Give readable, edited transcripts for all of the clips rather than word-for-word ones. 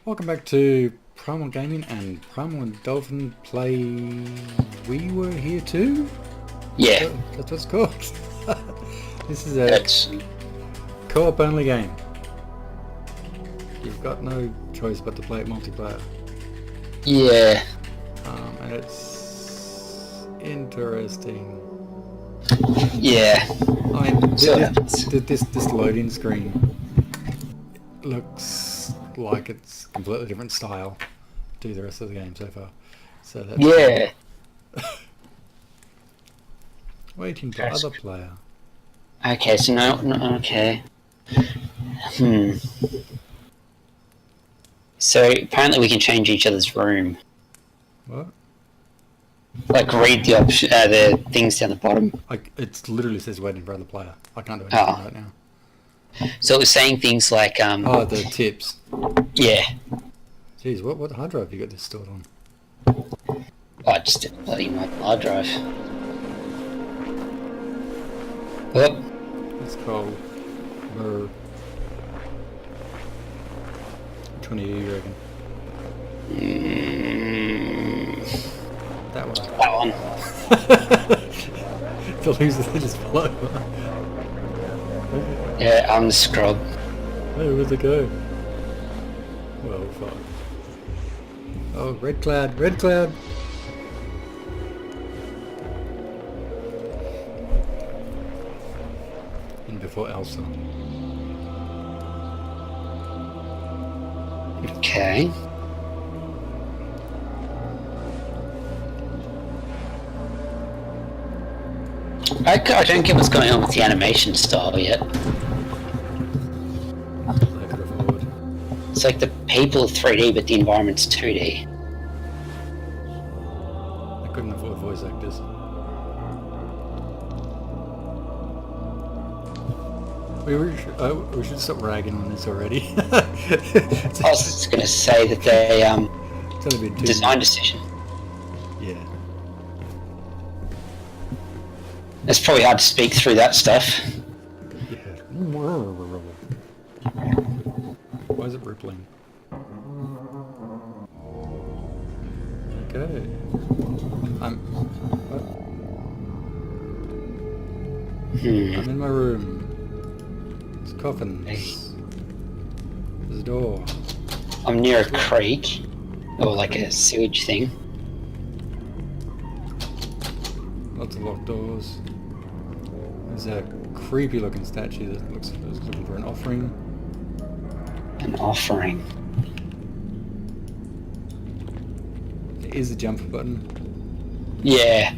Welcome back to Primal Gaming and Primal and Dolphin play We Were Here Too? Yeah, That's what it's called. This is a that's co-op only game. You've got no choice but to play it multiplayer. yeah, And it's interesting. yeah. I mean, So this loading screen looks like it's completely different style to the rest of the game so far. So that's yeah. waiting for other player. Okay, so no, okay. So apparently we can change each other's room. What? Like read the the things down the bottom. Like it literally says waiting for other player. I can't do anything right now. So it was saying things like Oh, the tips. yeah. Jeez, what hard drive you got this stored on? Oh, just a bloody my hard drive. Oh, It's called Mer. Which one do you reckon? That one. that one. The losers are just below. Yeah, I'm the scrub. Hey, where'd they go? Well, fuck. Oh, red cloud, red cloud! And before Elsa. Okay. I don't get what's going on with the animation style yet. I could afford. It's like the people are 3D, but the environment's 2D. I couldn't afford voice actors. We should stop ragging on this already. I was just going to say that they It's only been 2 design minutes. decision. Yeah. It's probably hard to speak through that stuff. Yeah. Why is it rippling? Okay. What? I'm in my room. There's coffins. There's a door. I'm near a creek, or like a sewage thing. Lots of locked doors. There's a creepy looking statue that looks looking for an offering. An offering. There is a jump button. Yeah.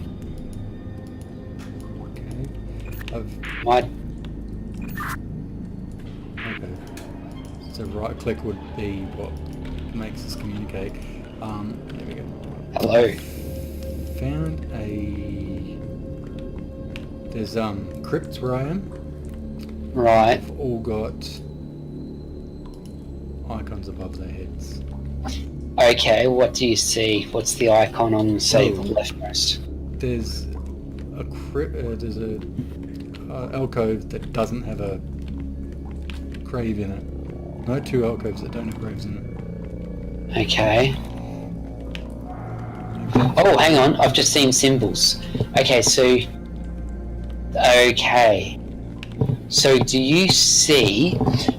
Okay. My Okay. So right click would be what makes us communicate. There we go. hello. Found a... There's crypts where I am. Right. They've all got icons above their heads. Okay. What do you see? What's the icon on, say, Oh. the leftmost? There's a there's a alcove that doesn't have a grave in it. No, 2 alcoves that don't have graves in it. Okay. Oh, hang on. I've just seen symbols. Okay, so... Okay. So do you see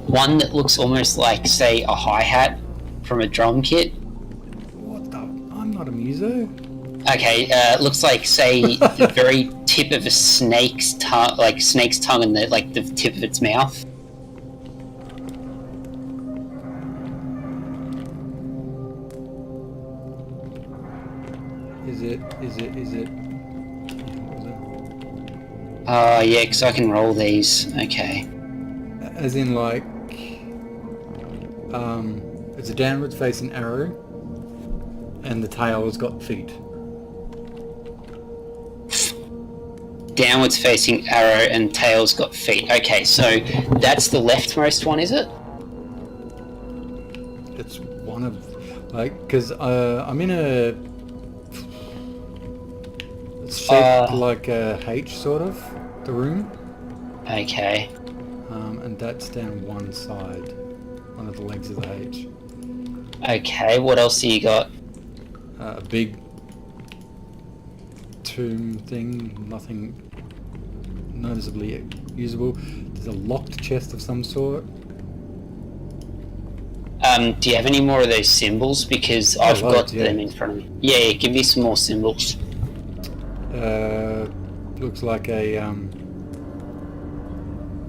one that looks almost like, say, a hi-hat from a drum kit? What the? I'm not a muso. Okay, it looks like, say, the very tip of a snake's tongue, like snake's tongue and the tip of its mouth. Is it? Yeah, because I can roll these. Okay. As in, like, it's a downwards facing arrow, and the tail has got feet. Downwards facing arrow and tail's got feet. Okay, so that's the leftmost one, is it? It's one of, like, because I'm in a. It's shaped like a H, sort of, the room. Okay. And that's down one side, one of the legs of the H. Okay, what else do you got? A big tomb thing, nothing noticeably usable. There's a locked chest of some sort. Do you have any more of those symbols? Because I've loads, got yeah. them in front of me. Yeah, give me some more symbols. Looks like a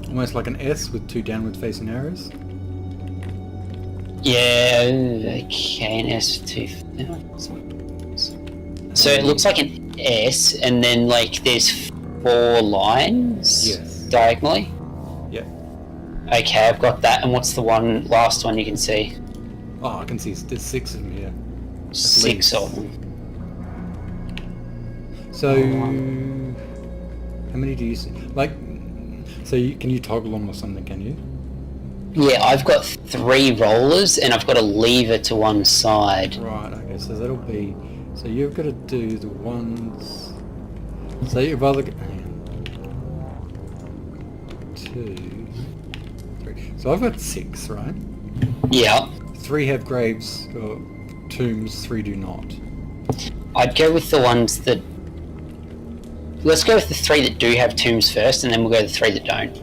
almost like an S with 2 downward facing arrows. Yeah, okay, an S2. So it looks like an S, and then like there's 4 lines Yes. diagonally. Yeah. Okay, I've got that. And what's the last one you can see? Oh, I can see there's 6 of them here. 6 of them. So, how many do you see? Like, so can you toggle them or something? Can you? Yeah, I've got 3 rollers, and I've got a lever to one side. Right. Okay. So that'll be. So you've got to do the ones. So you've either. Hang on. 2, 3. So I've got 6, right? Yeah. 3 have graves or tombs. 3 do not. I'd go with the ones that... Let's go with the 3 that do have tombs first, and then we'll go with the 3 that don't.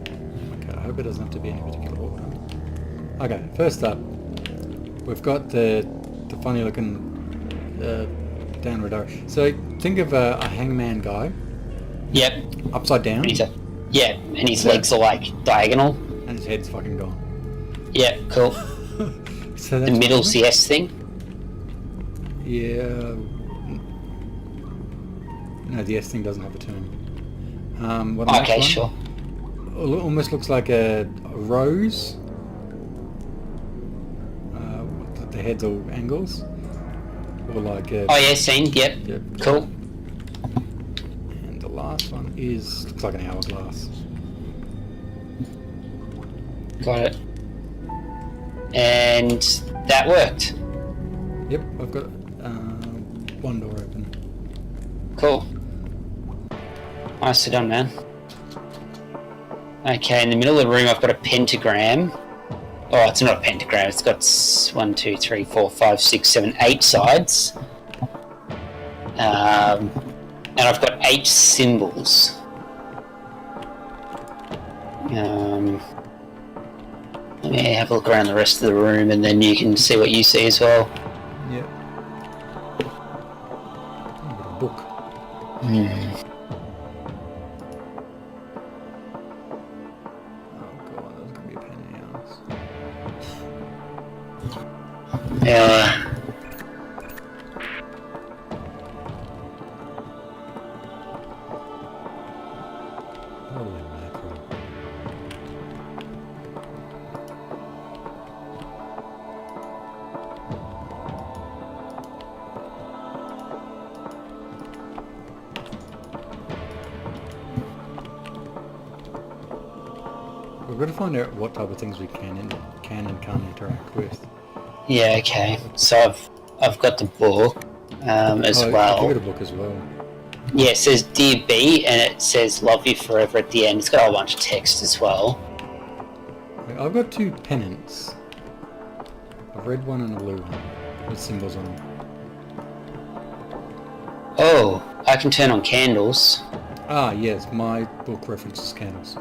Okay, I hope it doesn't have to be any particular order. Okay, first up, we've got the funny looking downward arrow. So think of a hangman guy. Yep. Upside down. Yeah, and his legs are like diagonal. And his head's fucking gone. Yeah, cool. So The that's middle's the S thing. Yeah. No, the S thing doesn't have a tomb. What Okay, sure. Almost looks like a rose. The head's all angles. Or like a... Oh yeah, seen. Yep. Yep. Cool. And the last one looks like an hourglass. Got it. And that worked. Yep, I've got one door open. Cool. Nicely done, man. Okay, in the middle of the room I've got a pentagram. Oh, it's not a pentagram, it's got 1, 2, 3, 4, 5, 6, 7, 8 sides. And I've got 8 symbols. Let me have a look around the rest of the room and then you can see what you see as well. Yep. I've got a book. Oh god, that's gonna be a pain in the ass. Yeah. Holy mackerel. We've got to find out what type of things we can and can't interact with. Yeah, okay. So I've got the book as well. I've got a book as well. Yeah, it says Dear B and it says Love You Forever at the end. It's got a whole bunch of text as well. I've got 2 pennants. A red one and a blue one with symbols on them. Oh, I can turn on candles. Ah, yes, my book references candles.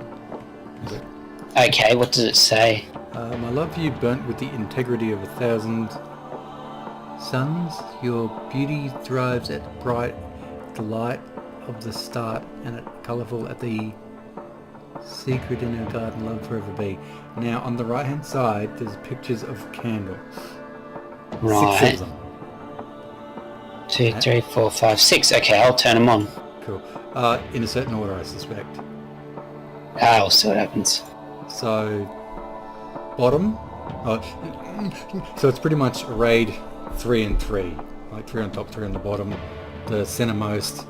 Is it? Okay, what does it say? My love for you burnt with the integrity of 1,000 suns. Your beauty thrives at bright delight of the start and at colourful at the secret in our garden, love forever be. Now on the right hand side there's pictures of candles. Right. 6 of them. 2, 3, 4, 5, 6. Okay, I'll turn them on. Cool. In a certain order, I suspect. We'll see what happens. So, bottom. So it's pretty much arrayed 3 and 3. Like 3 on top, 3 on the bottom. The centermost,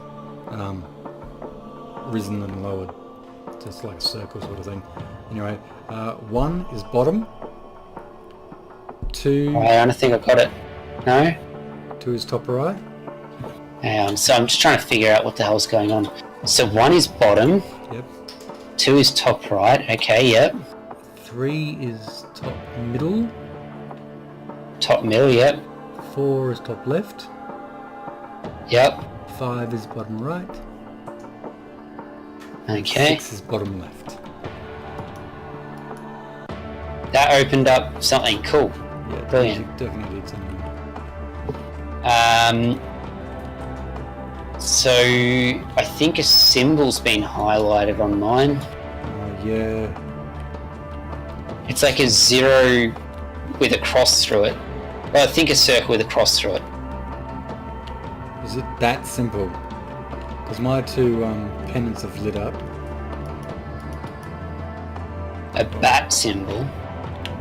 risen and lowered. Just like a circle sort of thing. Anyway, 1 is bottom. 2... I don't think I got it. No? 2 is top right. Hang on, so I'm just trying to figure out what the hell's going on. So 1 is bottom. Yep. 2 is top right. Okay, yep. 3 is top middle. Top middle, yep. 4 is top left. Yep. 5 is bottom right. Okay. 6 is bottom left. That opened up something cool. Yeah, Brilliant. Definitely did something. So I think a symbol's been highlighted on mine. Yeah. It's like a 0 with a cross through it. Well, I think a circle with a cross through it. Is it that simple? Because my 2 pennants have lit up. A bat symbol.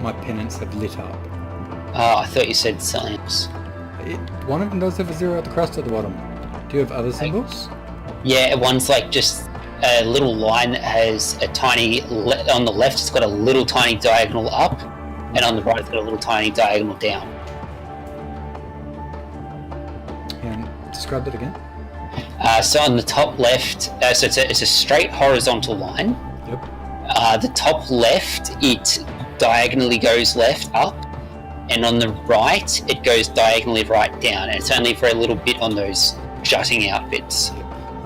My pennants have lit up. Oh, I thought you said something else. One of them does have a 0 at the crust at the bottom. Do you have other symbols? Yeah, one's like just a little line that has a tiny... on the left, it's got a little tiny diagonal up, and on the right, it's got a little tiny diagonal down. And describe that again. So on the top left, so it's a straight horizontal line. Yep. The top left, it diagonally goes left up, and on the right, it goes diagonally right down, and it's only for a little bit on those jutting out bits.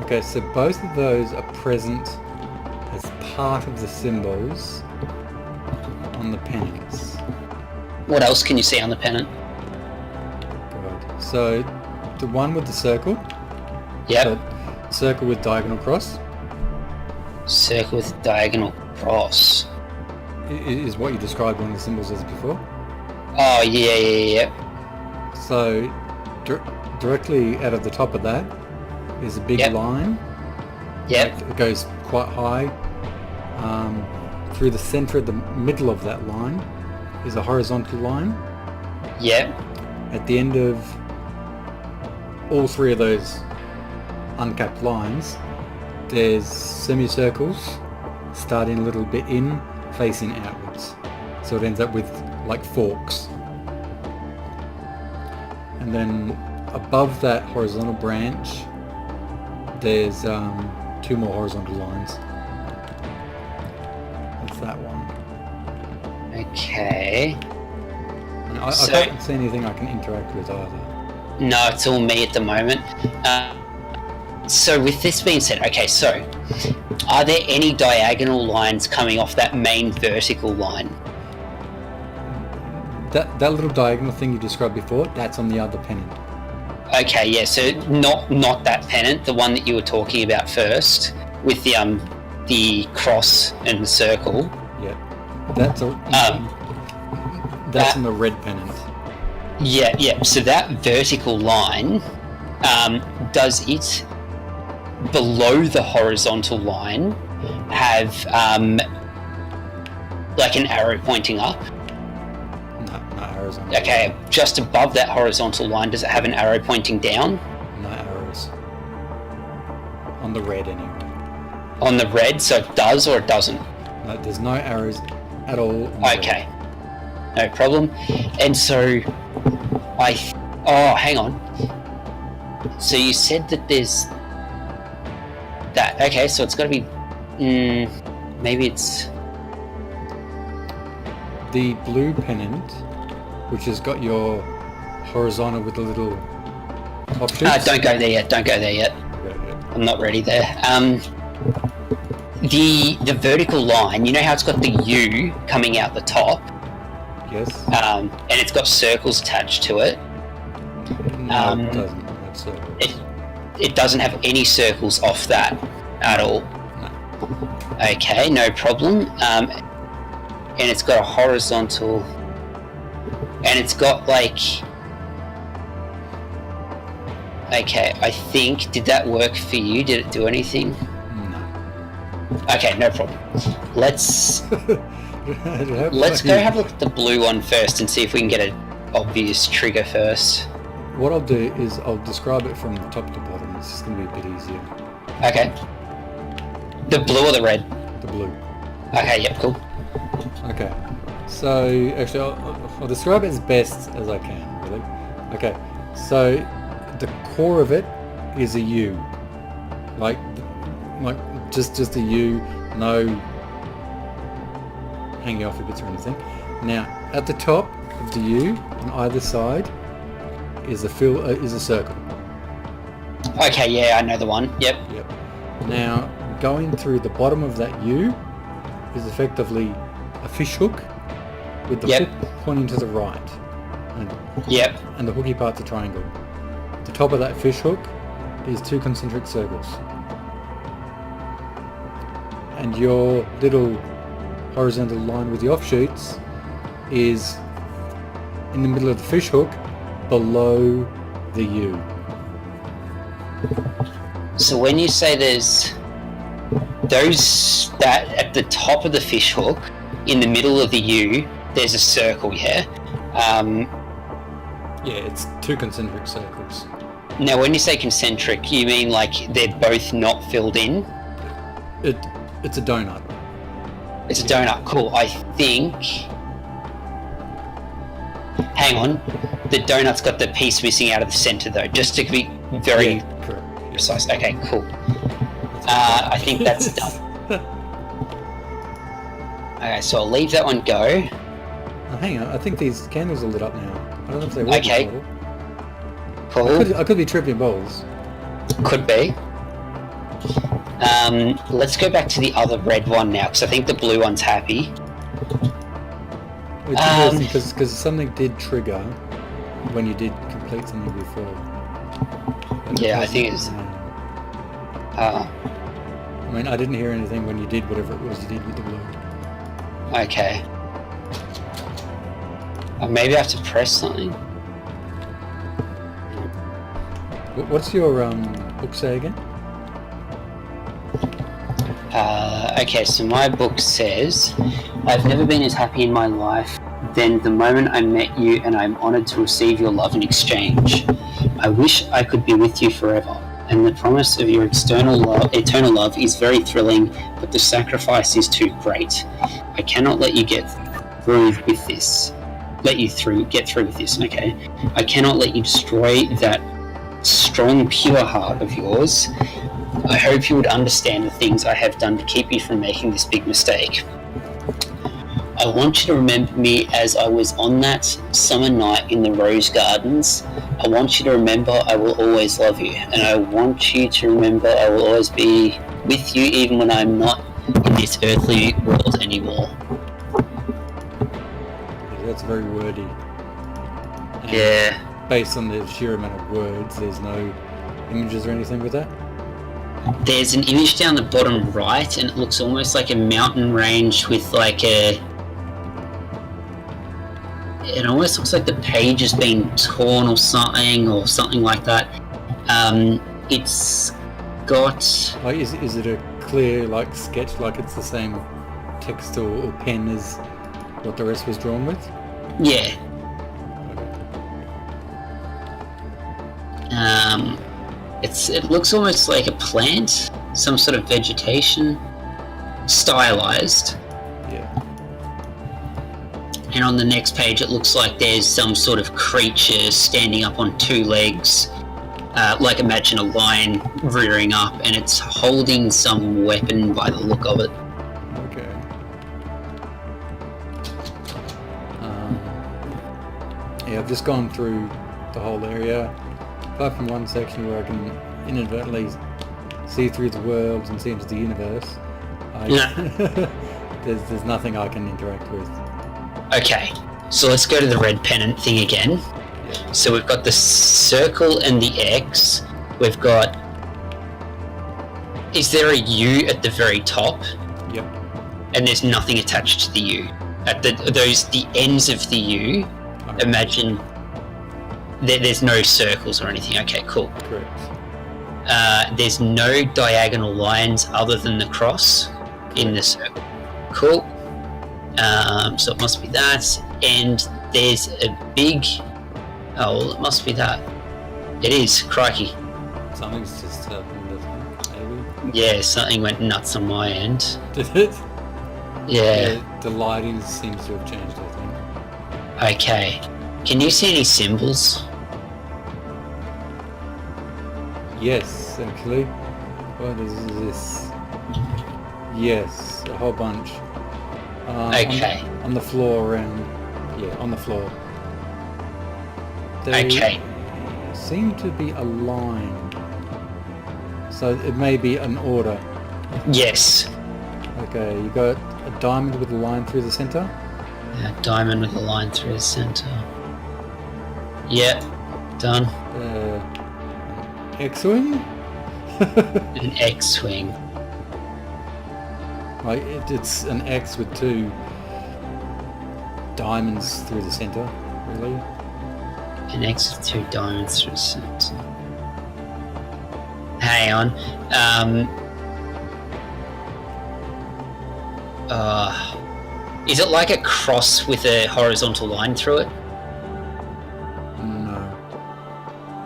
Okay, so both of those are present as part of the symbols on the pennants. What else can you see on the pennant? Good. So the one with the circle. Yep. So circle with diagonal cross Circle with diagonal cross. is what you described one of the symbols as before. Oh, yeah. So directly out of the top of that is a big line. Yep. It goes quite high. Through the center of the middle of that line is a horizontal line. Yep. At the end of all 3 of those uncapped lines, there's semicircles starting a little bit in, facing outwards. So it ends up with like forks. And then above that horizontal branch, there's 2 more horizontal lines. That's that one. Okay. And I can't see anything I can interact with either. No, it's all me at the moment. So with this being said, okay, so are there any diagonal lines coming off that main vertical line? That little diagonal thing you described before, that's on the other pennant. Okay, yeah, so not that pennant, the one that you were talking about first, with the cross and the circle. Yeah, that's in the red pennant. Yeah. So that vertical line, does it below the horizontal line have like an arrow pointing up? No arrows on Okay, just above that horizontal line, does it have an arrow pointing down? No arrows. On the red anyway. On the red, so it does or it doesn't? No, there's no arrows at all. Okay, no problem. And so hang on. So you said that there's that. Okay, so it's got to be. Maybe it's the blue pennant, which has got your horizontal with the little offshoots. Don't go there yet. Yeah. I'm not ready there. The vertical line. You know how it's got the U coming out the top. Yes. And it's got circles attached to it. No, it doesn't. That's circles. It doesn't have any circles off that at all. No. Okay, no problem. And it's got a horizontal, and it's got like. Okay, I think, did that work for you? Did it do anything? No. Okay, no problem. Let's go have a look at the blue one first and see if we can get an obvious trigger first. What I'll do is I'll describe it from the top to bottom. It's just going to be a bit easier. Okay. The blue or the red? The blue. Okay, yep, cool. Okay. So, actually, I'll describe it as best as I can, really. Okay. So, the core of it is a U. Like just a U, no hanging off bits or anything. Now, at the top, of the U on either side is a circle. Okay, yeah, I know the one. Yep. Yep. Now, going through the bottom of that U is effectively a fish hook with the hook pointing to the right. And the hooky part's a triangle. The top of that fish hook is 2 concentric circles. And your little horizontal line with the offshoots is in the middle of the fish hook below the U. So when you say there's those that at the top of the fish hook, in the middle of the U, there's a circle, yeah? Yeah, it's 2 concentric circles. Now when you say concentric, you mean like they're both not filled in? It's a donut. It's a donut, cool. I think... Hang on. The donut's got the piece missing out of the centre though, just to be very precise. Okay, cool. I think that's done. Okay, so I'll leave that one go. Oh, hang on, I think these candles are lit up now. I don't know if they were before. Cool. I could be tripping balls. Could be. Let's go back to the other red one now, because I think the blue one's happy. It's interesting because something did trigger when you did complete something before. Yeah, I think it's... I mean, I didn't hear anything when you did whatever it was you did with the blue. Okay. Maybe I have to press something. What's your book say again? Okay, so my book says, I've never been as happy in my life than the moment I met you, and I'm honoured to receive your love in exchange. I wish I could be with you forever, and the promise of your eternal love is very thrilling, but the sacrifice is too great. I cannot let you get through with this. Get through with this, okay? I cannot let you destroy that strong, pure heart of yours. I hope you would understand the things I have done to keep you from making this big mistake. I want you to remember me as I was on that summer night in the rose gardens. I want you to remember I will always love you. And I want you to remember I will always be with you even when I'm not in this earthly world anymore. That's very wordy. And yeah. Based on the sheer amount of words, there's no images or anything with that? There's an image down the bottom right, and it looks almost like a mountain range with like a... It almost looks like the page has been torn or something like that. It's got... Like, is it a clear like sketch, like it's the same text or pen as what the rest was drawn with? Yeah. It looks almost like a plant, some sort of vegetation, stylized. Yeah. And on the next page it looks like there's some sort of creature standing up on 2 legs, like imagine a lion rearing up, and it's holding some weapon by the look of it. Okay. Yeah, I've just gone through the whole area. Apart from one section where I can inadvertently see through the worlds and see into the universe, there's nothing I can interact with. Okay, so let's go to the red pennant thing again. Yeah. So we've got the circle and the X. We've got... Is there a U at the very top? Yep. And there's nothing attached to the U. At the ends of the U, imagine... There's no circles or anything. Okay, cool. Correct. There's no diagonal lines other than the cross in the circle. Cool. So it must be that. And there's a big... Oh, well, it must be that. It is. Crikey. Something's just happened, maybe? Yeah, something went nuts on my end. Did it? Yeah. The lighting seems to have changed, I think. Okay. Can you see any symbols? Yes, actually. What is this? Yes, a whole bunch. Okay. On the floor around... Yeah, on the floor. they Okay. seem to be aligned. So it may be an order. Yes. Okay, you got a diamond with a line through the center. A diamond with a line through the center. Yep. Done. X-wing? An X-wing. Like it's an X with two diamonds through the center, really. An X with two diamonds through the center. Hang on. Is it like a cross with a horizontal line through it? No.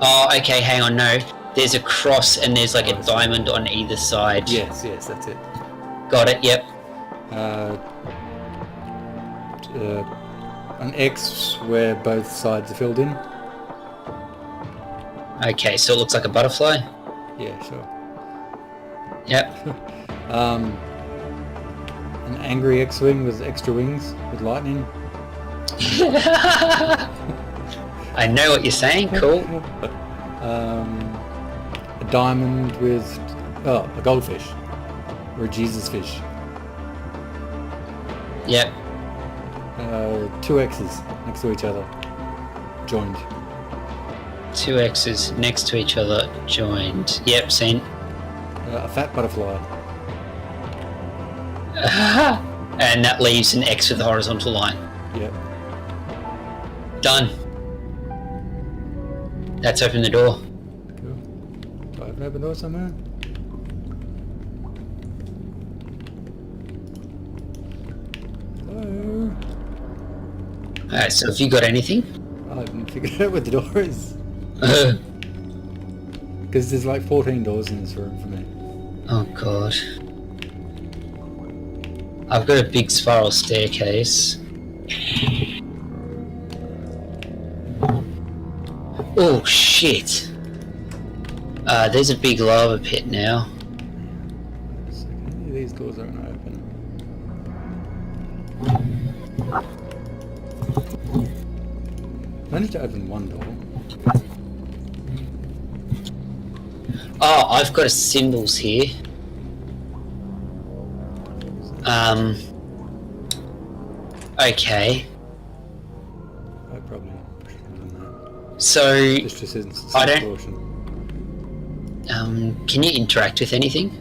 Oh, okay, hang on, no. There's a cross and there's like a diamond on either side. Yes, that's it. Got it, yep. An X where both sides are filled in. Okay, so it looks like a butterfly? Yeah, sure. Yep. An angry X-wing with extra wings with lightning. I know what you're saying, cool. A diamond with a goldfish or a Jesus fish. Yep. Two X's next to each other, joined. Two X's next to each other, joined. Yep, seen. A fat butterfly. And that leaves an X with a horizontal line. Yep. Done. That's opened the door. Cool. Do I have an open door somewhere? Hello? Alright, so have you got anything? I haven't figured out where the door is. Because there's like 14 doors in this room for me. Oh god. I've got a big spiral staircase. Oh shit. There's a big lava pit now. Wait a second. Any of these doors aren't open. Managed to open one door. Oh, I've got a symbols here. Okay. I probably should have done that. So, This just isn't I don't- caution. can you interact with anything?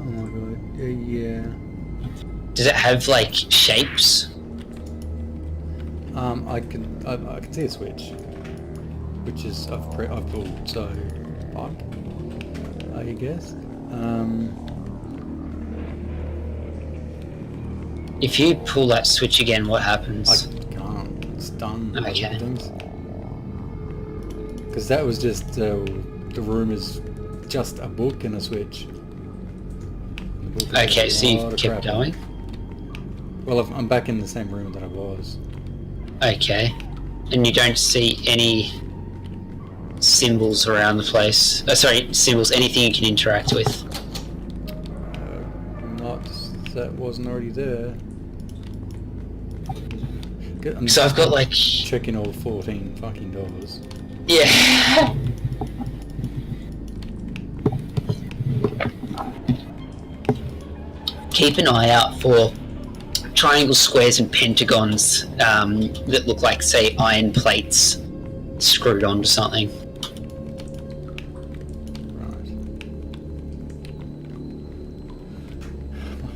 Oh my god. Yeah. Does it have, like, shapes? I can see a switch, which is I've pulled, so fuck. I guess. If you pull that switch again, what happens? I can't. It's done. Okay. Because that was just the room is just a book and a switch. The book has Okay, a so you lot of kept crap. going? Well, I'm back in the same room that I was. Okay. And you don't see any symbols around the place? Sorry, symbols, anything you can interact with? Not that wasn't already there. I'm So I've got like... checking all 14 fucking doors. Yeah. Keep an eye out for triangles, squares and pentagons that look like, say, iron plates screwed onto something. Right.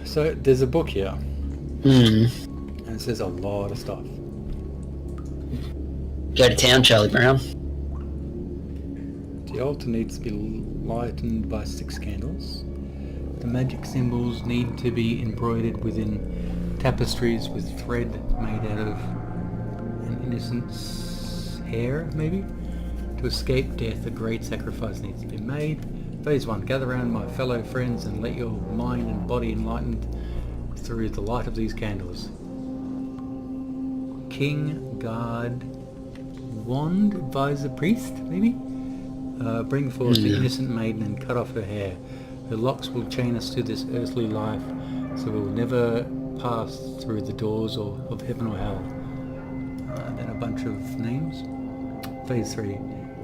So there's a book here, Hmm. and it says a lot of stuff. Go to town, Charlie Brown. The altar needs to be lightened by 6 candles. The magic symbols need to be embroidered within tapestries with thread made out of an innocent's hair, maybe? To escape death, a great sacrifice needs to be made. Phase 1. Gather round, my fellow friends, and let your mind and body enlightened through the light of these candles. King, guard, wand, advisor, priest, maybe? Bring forth the innocent maiden and cut off her hair. Her locks will chain us to this earthly life, so we'll never pass through the doors of heaven or hell. Then a bunch of names. phase 3.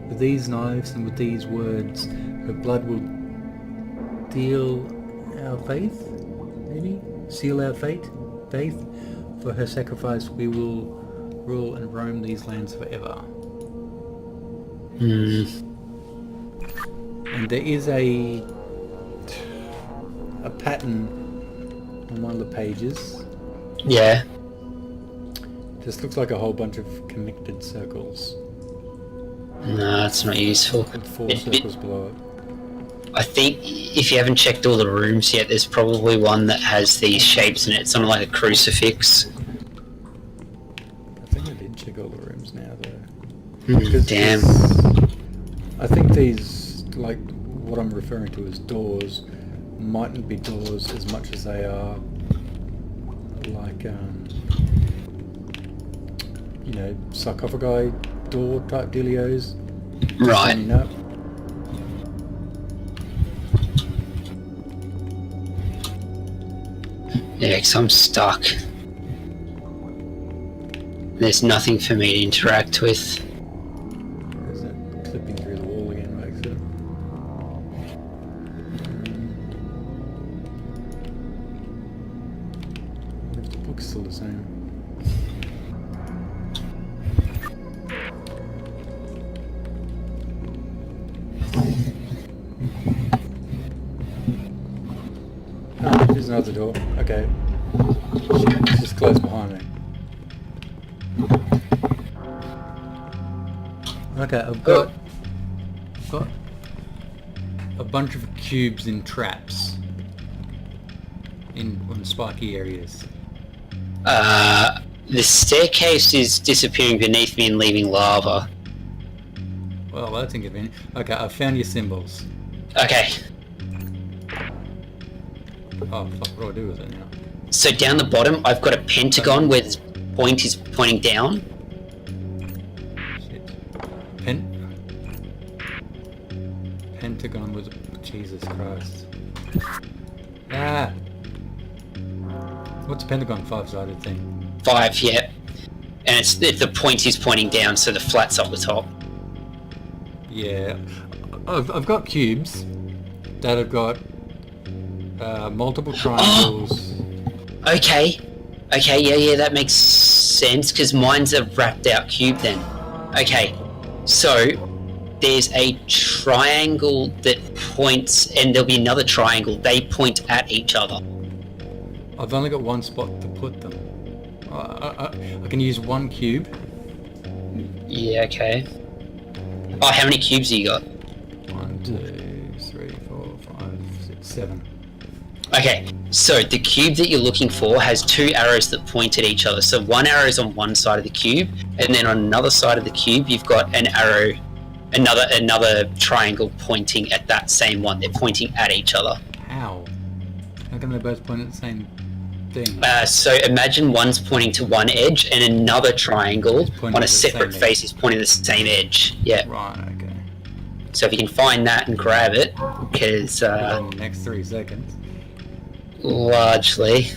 With these knives and with these words, her blood will deal our faith, maybe? Seal our faith? For her sacrifice we will rule and roam these lands forever. And there is a pattern on one of the pages. Yeah. Just looks like a whole bunch of connected circles. No, that's not useful. And 4 circles below it. I think if you haven't checked all the rooms yet, there's probably one that has these shapes in it. It's something like a crucifix. I think I did check all the rooms now, though. Damn. I think these, like what I'm referring to as doors, mightn't be doors as much as they are like, sarcophagi door type dealios. Right. Up. Yeah, 'cause I'm stuck. There's nothing for me to interact with. Is it clipping through the wall again by accident? If the book's still the same. Oh, there's another door. Okay. Shit, it's just close behind me. Okay, I've got a bunch of cubes in traps on spiky areas. The staircase is disappearing beneath me and leaving lava. Well, that's inconvenient. Okay, I've found your symbols. Okay. Oh, fuck, what do I do with it now? So down the bottom, I've got a pentagon where the point is pointing down. Shit. Pentagon was... Jesus Christ. Ah! What's a pentagon? 5-sided thing. 5, yeah. And it's the point is pointing down, so the flat's up the top. Yeah. I've got cubes that have got multiple triangles. Okay, yeah, that makes sense, because mine's a wrapped out cube then. Okay, so there's a triangle that points, and there'll be another triangle. They point at each other. I've only got one spot to put them. I can use one cube. Yeah, okay. Oh, how many cubes have you got? 1, 2, 3, 4, 5, 6, 7. Okay, so the cube that you're looking for has 2 arrows that point at each other. So one arrow is on one side of the cube, and then on another side of the cube, you've got an arrow, another triangle pointing at that same one. They're pointing at each other. How? How can they both point at the same thing? So imagine one's pointing to one edge, and another triangle on a separate face is pointing to the same edge. Yeah. Right, okay. So if you can find that and grab it, because... in the next 3 seconds. Largely.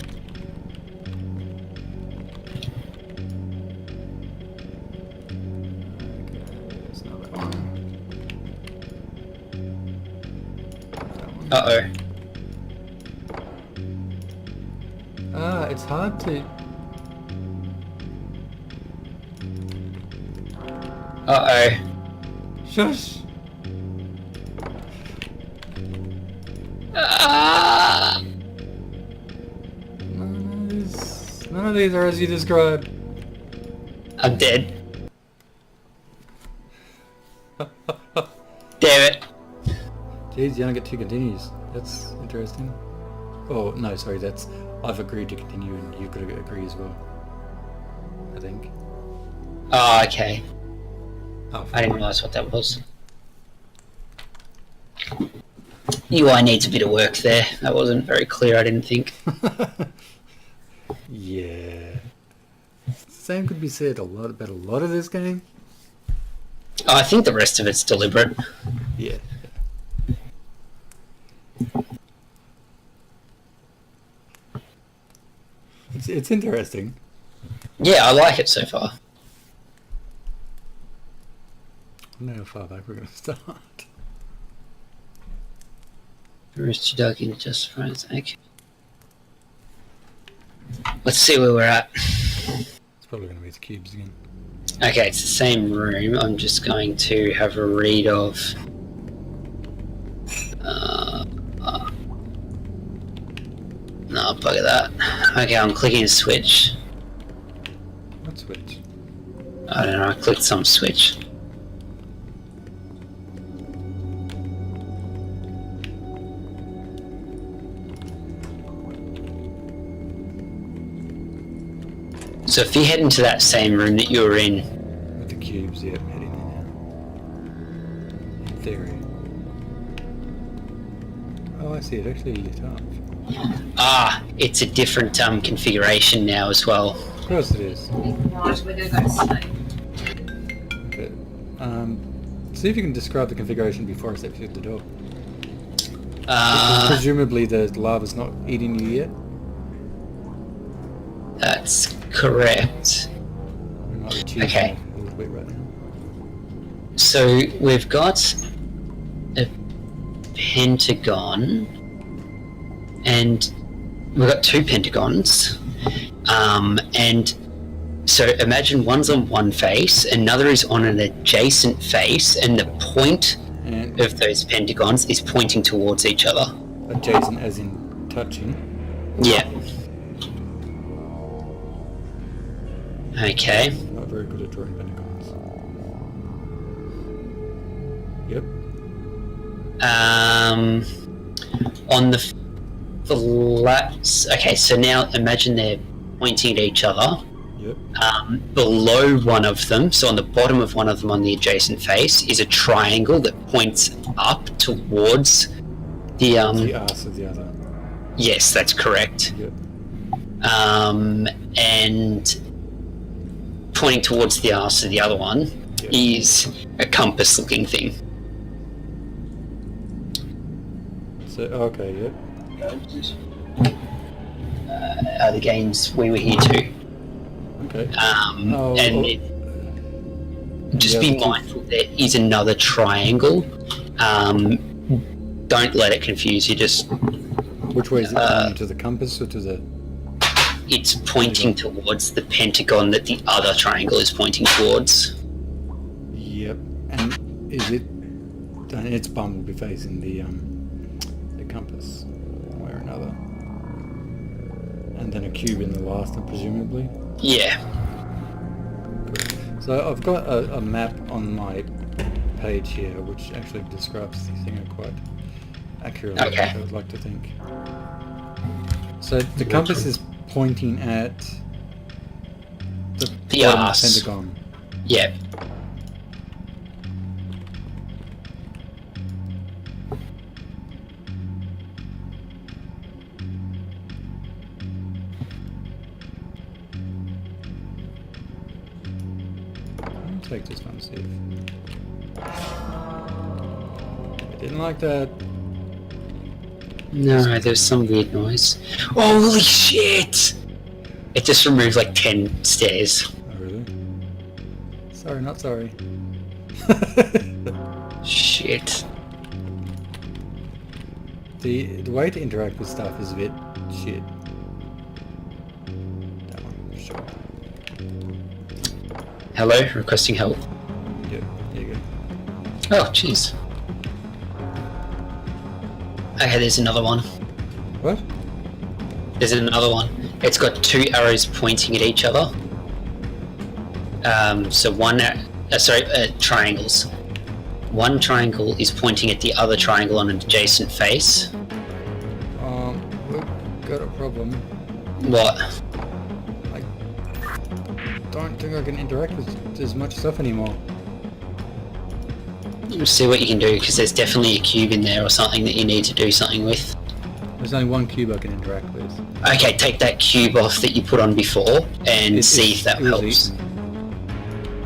Uh-oh. It's hard to... Uh-oh. Shush! None of these are as you described. I'm dead. Damn it. Jeez, you only get 2 continues. That's interesting. Oh, no, sorry, that's... I've agreed to continue and you've got to agree as well. I think. Oh, okay. Oh, I didn't realise what that was. UI needs a bit of work there. That wasn't very clear, I didn't think. Yeah. Same could be said about a lot of this game. Oh, I think the rest of it's deliberate. Yeah. It's interesting. Yeah, I like it so far. I don't know how far back we're going to start. Rooster dog in just front. Okay. Let's see where we're at. It's probably going to be the cubes again. Okay, it's the same room. I'm just going to have a read of. No, bugger that. Okay, I'm clicking a switch. What switch? I don't know, I clicked some switch. So if you head into that same room that you were in... With the cubes, yeah, I'm heading in now. In theory. Oh, I see, it actually lit up. Ah, it's a different configuration now as well. Of course it is. Right, we're going to go to sleep. Okay. See if you can describe the configuration before I step through the door. Presumably the lava's not eating you yet? That's correct. We might be cheating Okay. a little bit right now. So we've got a pentagon, and we've got two pentagons, and so imagine one's on one face, another is on an adjacent face, and the point And of those pentagons is pointing towards each other. adjacent as in touching. Yeah. Okay. Not very good at drawing pentagons. Yep. On the flaps. Okay, so now imagine they're pointing at each other. Yep. Below one of them, so on the bottom of one of them on the adjacent face, is a triangle that points up towards the The arse of the other. Yes, that's correct. Yep. And pointing towards the arse of the other one Yep. is a compass-looking thing. So, okay, yep. The games we were here to. Okay. And just be mindful there is another triangle. Don't let it confuse you. Just Which way is it pointing? To the compass or to the... it's pointing towards the pentagon that the other triangle is pointing towards. Yep. And is it... And its bum will be facing the compass, one way or another. And then a cube in the last one, presumably. Yeah. So I've got a map on my page here, which actually describes the thing quite accurately, Okay. I would like to think. So the compass is pointing at the bottom arse. pentagon. Yeah. I'll take this one, see if... I didn't like that. No, there's some weird noise. Holy shit! It just removed like 10 stairs. Oh, really? Sorry, not sorry. Shit. The way to interact with stuff is a bit shit. That one, sure. Hello, requesting help. Yeah, there you go. Oh, jeez. Okay, there's another one. What? There's another one. It's got two arrows pointing at each other. So one, triangles. One triangle is pointing at the other triangle on an adjacent face. Look, got a problem. What? I don't think I can interact with as much stuff anymore. We'll see what you can do, because there's definitely a cube in there or something that you need to do something with. There's only one cube I can interact with. Okay, take that cube off that you put on before and see if that it was helps. eaten.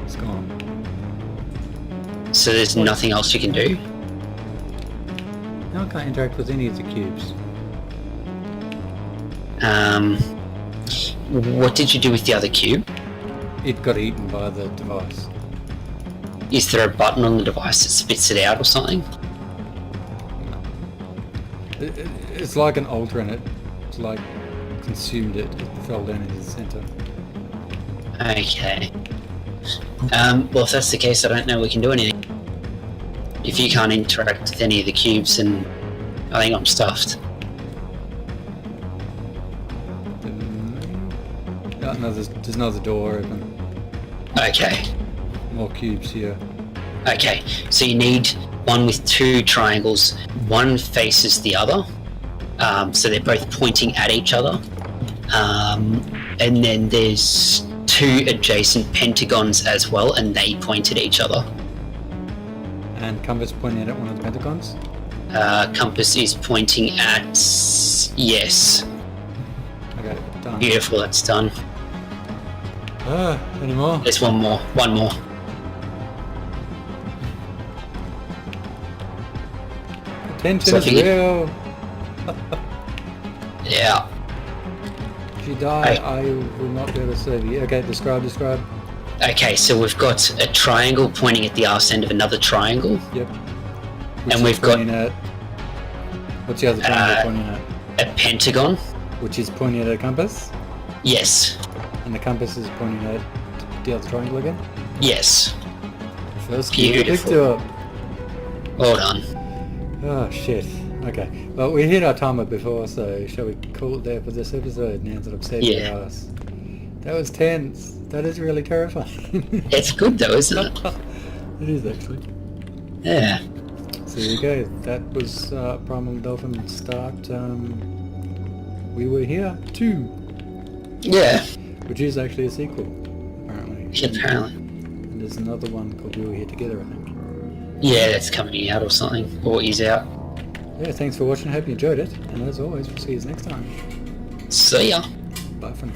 It's gone. So there's nothing else you can do? Now I can't interact with any of the cubes. What did you do with the other cube? It got eaten by the device. Is there a button on the device that spits it out or something? It's like an alternate. It's like consumed it. It fell down into the center. Okay. Well, if that's the case, I don't know we can do anything. If you can't interact with any of the cubes, then I think I'm stuffed. There's another door open. Okay. More cubes here. Okay, so you need one with 2 triangles. One faces the other, so they're both pointing at each other. And then there's 2 adjacent pentagons as well, and they point at each other. And compass pointing at one of the pentagons? Compass is pointing at... yes. Okay, done. Beautiful, that's done. Any more? There's one more. Tension So is if you real! Yeah. If you die, I will not be able to save you. Okay, describe. Okay, so we've got a triangle pointing at the arse end of another triangle. Yep. And we've got... what's the other triangle pointing at? a pentagon. Which is pointing at a compass? Yes. And the compass is pointing at the other triangle again? Yes. First cube picked up. Well done. Oh shit. Okay. Well, we hit our timer before, so shall we call it there for this episode now that I've saved your ass? That was tense. That is really terrifying. It's good though, isn't it? It is actually. Yeah. So there you go. That was Primal and Dolphin start. We Were Here 2. Yeah. Which is actually a sequel, apparently. Apparently. And there's another one called We Were Here Together, I think. Yeah, that's coming out or something. Or is out. Yeah, thanks for watching. I hope you enjoyed it. And as always, we'll see you next time. See ya. Bye for now.